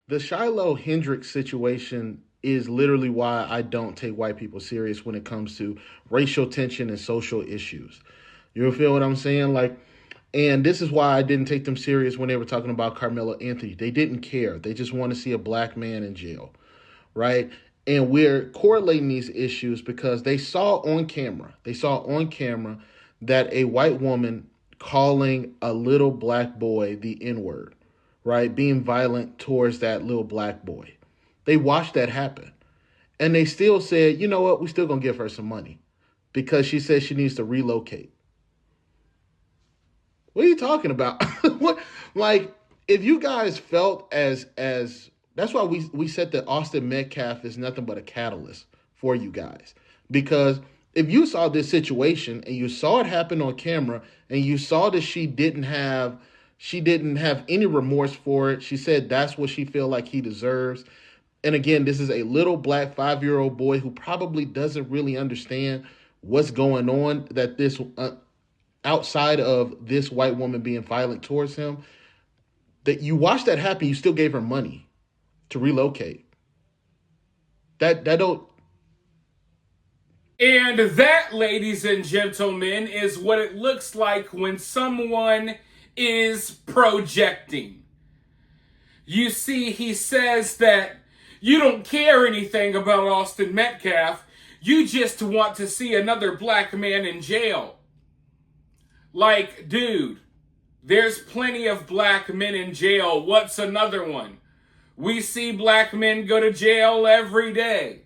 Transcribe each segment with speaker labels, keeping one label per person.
Speaker 1: The Shiloh Hendrix situation is literally why I don't take white people serious when it comes to racial tension and social issues. You feel what I'm saying? Like, and this is why I didn't take them serious when they were talking about Carmelo Anthony. They didn't care. They just want to see a black man in jail, right? And we're correlating these issues because they saw on camera that a white woman calling a little black boy the N word, right? Being violent towards that little black boy. They watched that happen. And they still said, you know what, we still gonna give her some money because she says she needs to relocate. What are you talking about? What, like, if you guys felt as that's why we said that Austin Metcalf is nothing but a catalyst for you guys. Because if you saw this situation and you saw it happen on camera and you saw that she didn't have any remorse for it. She said that's what she feel like he deserves. And again, this is a little black 5-year old boy who probably doesn't really understand what's going on, that this outside of this white woman being violent towards him, that you watched that happen, you still gave her money to relocate. That don't.
Speaker 2: And that, ladies and gentlemen, is what it looks like when someone is projecting. You see, he says that you don't care anything about Austin Metcalf. You just want to see another black man in jail. Like, dude, there's plenty of black men in jail. What's another one? We see black men go to jail every day.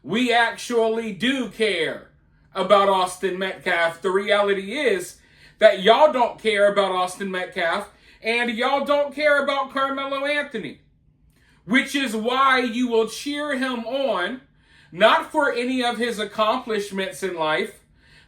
Speaker 2: We actually do care about Austin Metcalf. The reality is that y'all don't care about Austin Metcalf and y'all don't care about Carmelo Anthony, which is why you will cheer him on, not for any of his accomplishments in life,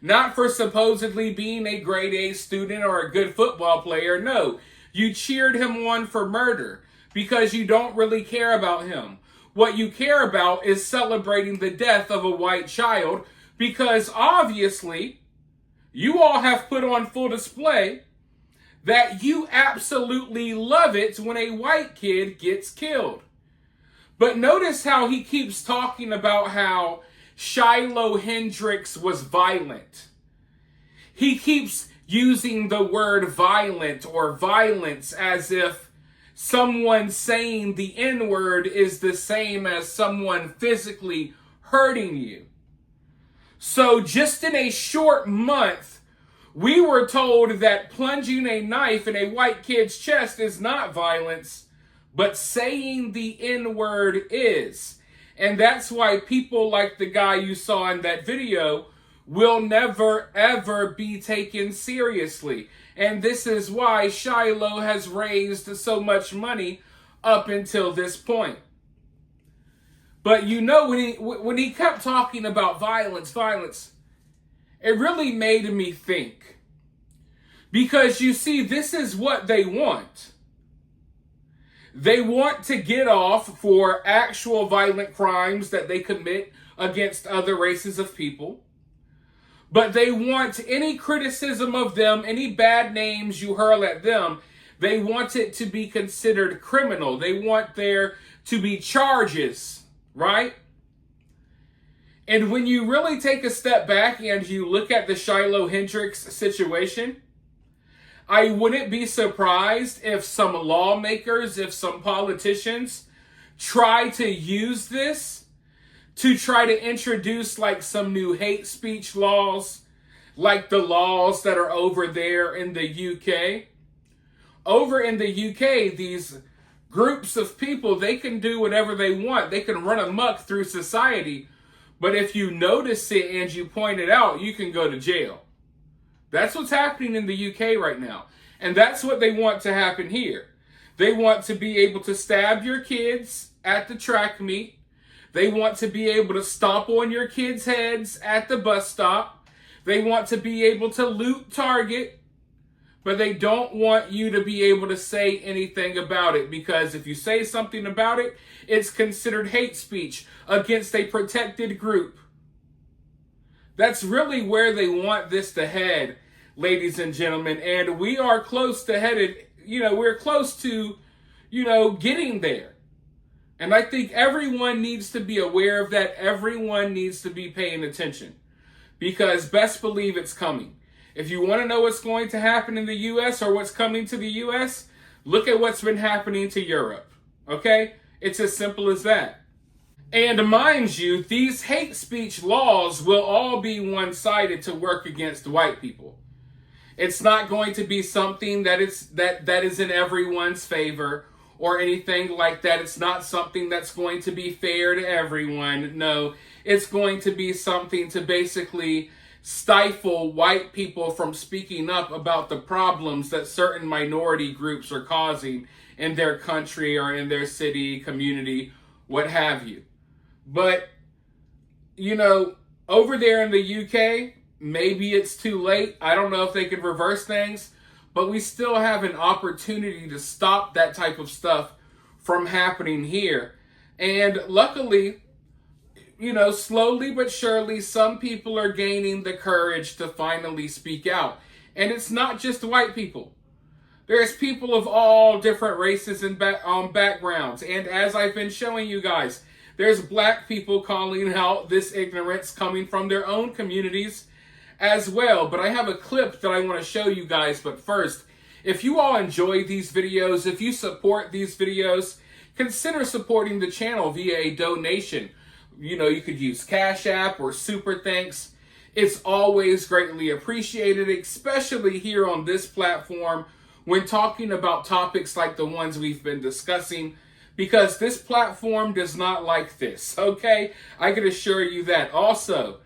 Speaker 2: not for supposedly being a grade A student or a good football player. No, you cheered him on for murder because you don't really care about him. What you care about is celebrating the death of a white child because obviously you all have put on full display that you absolutely love it when a white kid gets killed. But notice how he keeps talking about how Shiloh Hendrix was violent. He keeps using the word violent or violence as if someone saying the N-word is the same as someone physically hurting you. So just in a short month, we were told that plunging a knife in a white kid's chest is not violence, but saying the N-word is. And that's why people like the guy you saw in that video will never, ever be taken seriously. And this is why Shiloh has raised so much money up until this point. But you know, when he kept talking about violence, it really made me think. Because you see, this is what they want. They want to get off for actual violent crimes that they commit against other races of people. But they want any criticism of them, any bad names you hurl at them, they want it to be considered criminal. They want there to be charges, right? And when you really take a step back and you look at the Shiloh Hendrix situation, I wouldn't be surprised if some lawmakers, if some politicians try to use this to try to introduce like some new hate speech laws, like the laws that are over there in the UK. Over in the UK, these groups of people, they can do whatever they want. They can run amok through society. But if you notice it and you point it out, you can go to jail. That's what's happening in the UK right now. And that's what they want to happen here. They want to be able to stab your kids at the track meet. They want to be able to stomp on your kids' heads at the bus stop. They want to be able to loot Target. But they don't want you to be able to say anything about it, because if you say something about it, it's considered hate speech against a protected group. That's really where they want this to head, ladies and gentlemen. And we are close to headed, we're close to, getting there. And I think everyone needs to be aware of that. Everyone needs to be paying attention because best believe it's coming. If you want to know what's going to happen in the US or what's coming to the US, look at what's been happening to Europe. Okay? It's as simple as that. And mind you, these hate speech laws will all be one-sided to work against white people. It's not going to be something that is in everyone's favor or anything like that. It's not something that's going to be fair to everyone. No, it's going to be something to basically stifle white people from speaking up about the problems that certain minority groups are causing in their country or in their city, community, what have you. But, you know, over there in the UK, maybe it's too late. I don't know if they can reverse things, but we still have an opportunity to stop that type of stuff from happening here. And luckily, you know, slowly but surely, some people are gaining the courage to finally speak out. And it's not just white people. There's people of all different races and backgrounds. And as I've been showing you guys, there's black people calling out this ignorance coming from their own communities as well. But I have a clip that I want to show you guys. But first, if you all enjoy these videos, if you support these videos, consider supporting the channel via a donation. You know, you could use Cash App or Super Thanks. It's always greatly appreciated, especially here on this platform when talking about topics like the ones we've been discussing, because this platform does not like this, okay? I can assure you that. Also,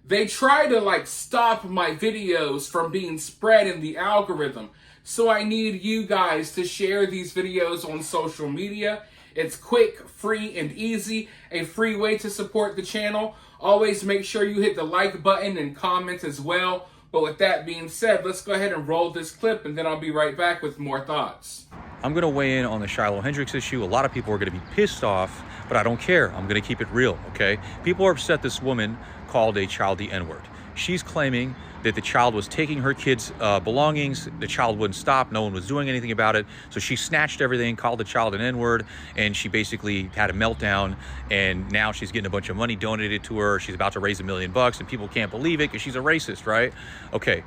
Speaker 2: they try to stop my videos from being spread in the algorithm. So I need you guys to share these videos on social media. It's quick, free, and easy. A free way to support the channel. Always make sure you hit the like button and comment as well. But with that being said, let's go ahead and roll this clip and then I'll be right back with more thoughts.
Speaker 3: I'm going to weigh in on the Shiloh Hendrix issue. A lot of people are going to be pissed off, but I don't care. I'm going to keep it real, okay? People are upset this woman called a child the N-word. She's claiming that the child was taking her kid's belongings. The child wouldn't stop. No one was doing anything about it. So she snatched everything, called the child an N-word, and she basically had a meltdown. And now she's getting a bunch of money donated to her. She's about to raise $1 million, and people can't believe it because she's a racist, right? Okay.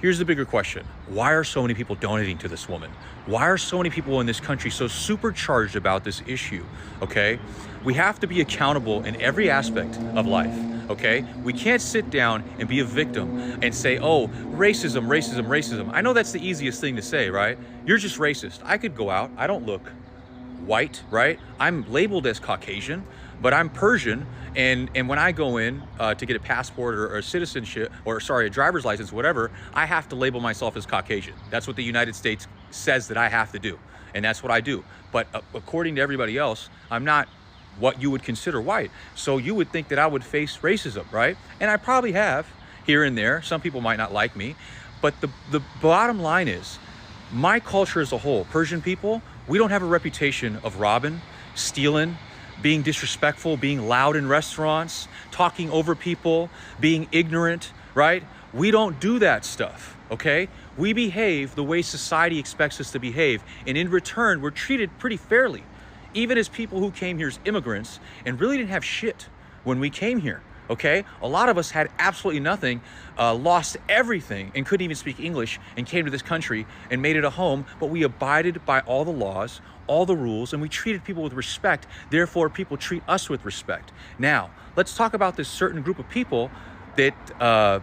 Speaker 3: Here's the bigger question. Why are so many people donating to this woman? Why are so many people in this country so supercharged about this issue, okay? We have to be accountable in every aspect of life, okay? We can't sit down and be a victim and say, oh, racism, racism, racism. I know that's the easiest thing to say, right? You're just racist. I could go out. I don't look white, right? I'm labeled as Caucasian, but I'm Persian. And when I go in to get a passport or a citizenship, or sorry, a driver's license, whatever, I have to label myself as Caucasian. That's what the United States says that I have to do. And that's what I do. But according to everybody else, I'm not what you would consider white. So you would think that I would face racism, right? And I probably have here and there. Some people might not like me. But the bottom line is, my culture as a whole, Persian people, we don't have a reputation of robbing, stealing, being disrespectful, being loud in restaurants, talking over people, being ignorant, right? We don't do that stuff, okay? We behave the way society expects us to behave, and in return, we're treated pretty fairly, even as people who came here as immigrants and really didn't have shit when we came here, okay? A lot of us had absolutely nothing, lost everything, and couldn't even speak English, and came to this country and made it a home, but we abided by all the laws, all the rules, and we treated people with respect. Therefore, people treat us with respect. Now, let's talk about this certain group of people that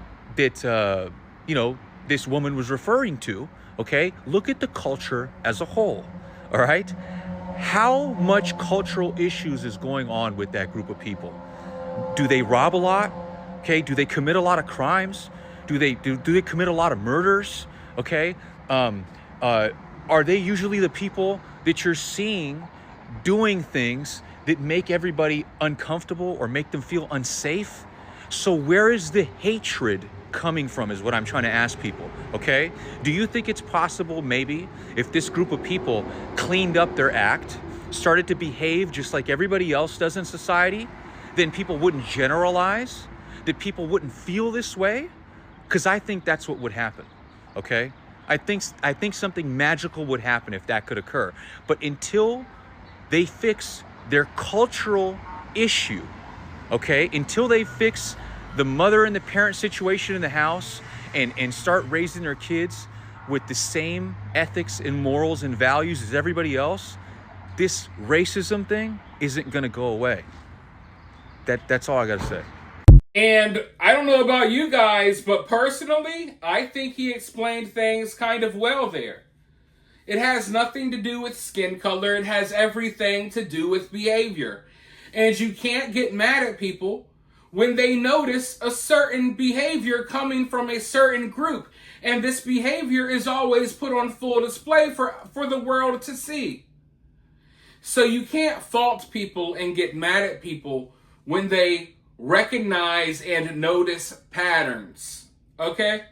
Speaker 3: you know, this woman was referring to, okay? Look at the culture as a whole, all right? How much cultural issues is going on with that group of people? Do they rob a lot? Okay, do they commit a lot of crimes? Do they commit a lot of murders? Okay, are they usually the people that you're seeing doing things that make everybody uncomfortable or make them feel unsafe? So where is the hatred coming from is what I'm trying to ask people, okay? Do you think it's possible maybe if this group of people cleaned up their act, started to behave just like everybody else does in society, then people wouldn't generalize, that people wouldn't feel this way? Because I think that's what would happen, okay? I think something magical would happen if that could occur. But until they fix their cultural issue, okay? Until they fix the mother and the parent situation in the house and start raising their kids with the same ethics and morals and values as everybody else, this racism thing isn't gonna go away. That's all I gotta say.
Speaker 2: And I don't know about you guys, but personally, I think he explained things kind of well there. It has nothing to do with skin color. It has everything to do with behavior. And you can't get mad at people when they notice a certain behavior coming from a certain group. And this behavior is always put on full display for the world to see. So you can't fault people and get mad at people when they recognize and notice patterns. Okay?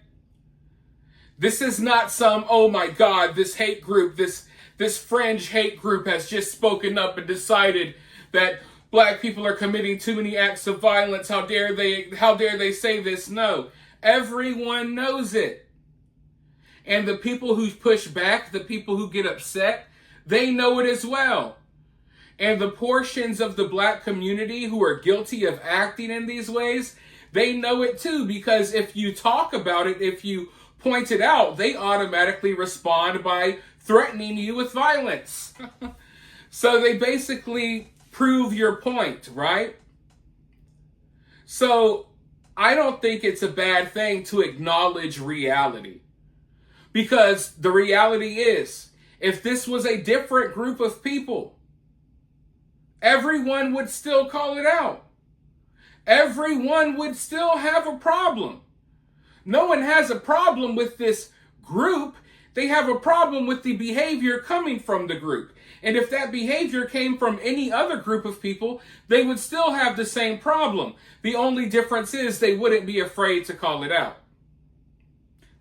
Speaker 2: This is not some, oh my God, this hate group, this fringe hate group has just spoken up and decided that black people are committing too many acts of violence. How dare they say this? No. Everyone knows it. And the people who push back, the people who get upset, they know it as well. And the portions of the black community who are guilty of acting in these ways, they know it too, because if you talk about it, if you point it out, they automatically respond by threatening you with violence. So they basically prove your point, right? So I don't think it's a bad thing to acknowledge reality. Because the reality is, if this was a different group of people, everyone would still call it out. Everyone would still have a problem. No one has a problem with this group. They have a problem with the behavior coming from the group. And if that behavior came from any other group of people, they would still have the same problem. The only difference is they wouldn't be afraid to call it out.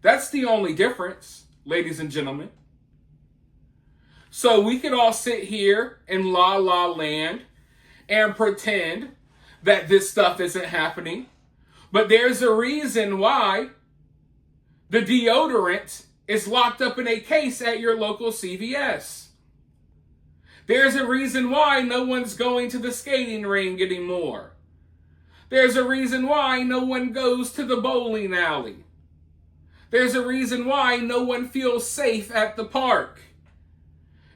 Speaker 2: That's the only difference, ladies and gentlemen. So we could all sit here in La La Land and pretend that this stuff isn't happening. But there's a reason why the deodorant is locked up in a case at your local CVS. There's a reason why no one's going to the skating rink anymore. There's a reason why no one goes to the bowling alley. There's a reason why no one feels safe at the park.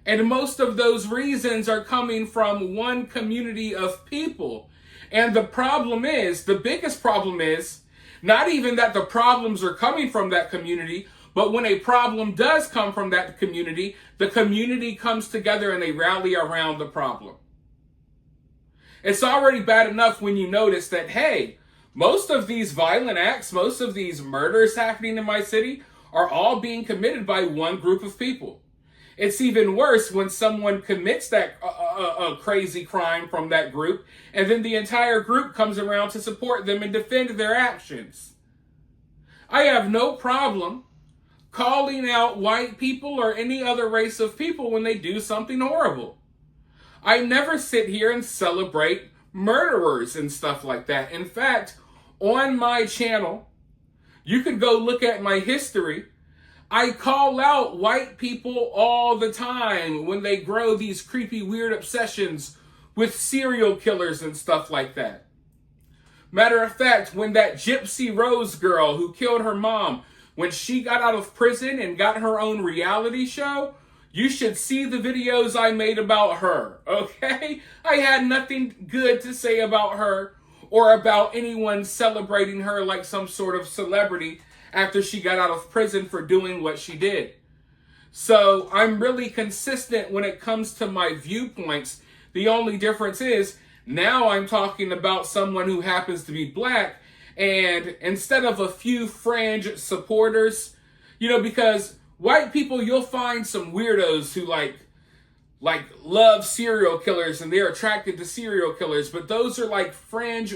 Speaker 2: And most of those reasons are coming from one community of people. And the problem is, the biggest problem is, not even that the problems are coming from that community, but when a problem does come from that community, the community comes together and they rally around the problem. It's already bad enough when you notice that, hey, most of these violent acts, most of these murders happening in my city are all being committed by one group of people. It's even worse when someone commits that a crazy crime from that group, and then the entire group comes around to support them and defend their actions. I have no problem calling out white people or any other race of people when they do something horrible. I never sit here and celebrate murderers and stuff like that. In fact, on my channel, you could go look at my history. I call out white people all the time when they grow these creepy, weird obsessions with serial killers and stuff like that. Matter of fact, when that Gypsy Rose girl who killed her mom, when she got out of prison and got her own reality show, you should see the videos I made about her, okay? I had nothing good to say about her or about anyone celebrating her like some sort of celebrity after she got out of prison for doing what she did. So I'm really consistent when it comes to my viewpoints. The only difference is now I'm talking about someone who happens to be black, and instead of a few fringe supporters, because white people, you'll find some weirdos who like love serial killers and they're attracted to serial killers, but those are like fringe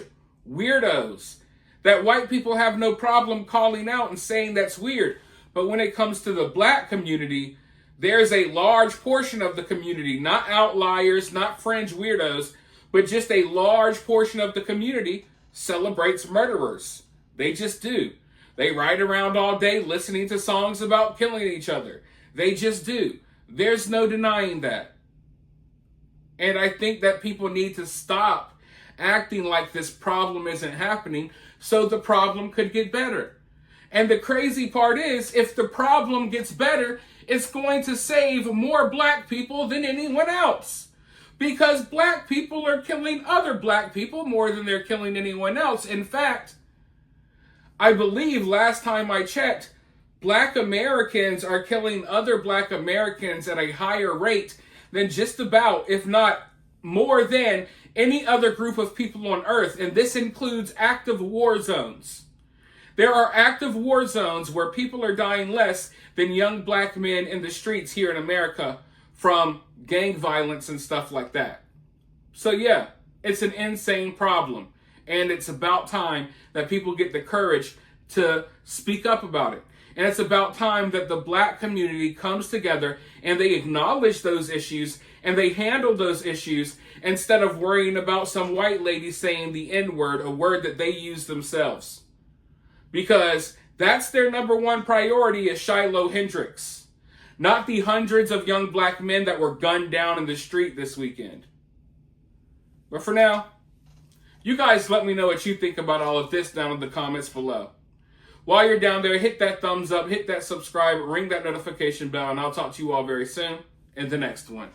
Speaker 2: weirdos that white people have no problem calling out and saying that's weird. But when it comes to the black community, there's a large portion of the community, not outliers, not fringe weirdos, but just a large portion of the community celebrates murderers. They just do. They ride around all day listening to songs about killing each other. They just do. There's no denying that. And I think that people need to stop acting like this problem isn't happening so the problem could get better. And the crazy part is, if the problem gets better, it's going to save more black people than anyone else. Because black people are killing other black people more than they're killing anyone else. In fact, I believe last time I checked, black Americans are killing other black Americans at a higher rate than just about, if not more than, any other group of people on earth. And this includes active war zones. There are active war zones where people are dying less than young black men in the streets here in America from gang violence and stuff like that. So yeah, it's an insane problem. And it's about time that people get the courage to speak up about it. And it's about time that the black community comes together and they acknowledge those issues and they handle those issues instead of worrying about some white lady saying the N-word, a word that they use themselves. Because that's their number one priority is Shiloh Hendrix, not the hundreds of young black men that were gunned down in the street this weekend. But for now, you guys let me know what you think about all of this down in the comments below. While you're down there, hit that thumbs up, hit that subscribe, ring that notification bell, and I'll talk to you all very soon in the next one.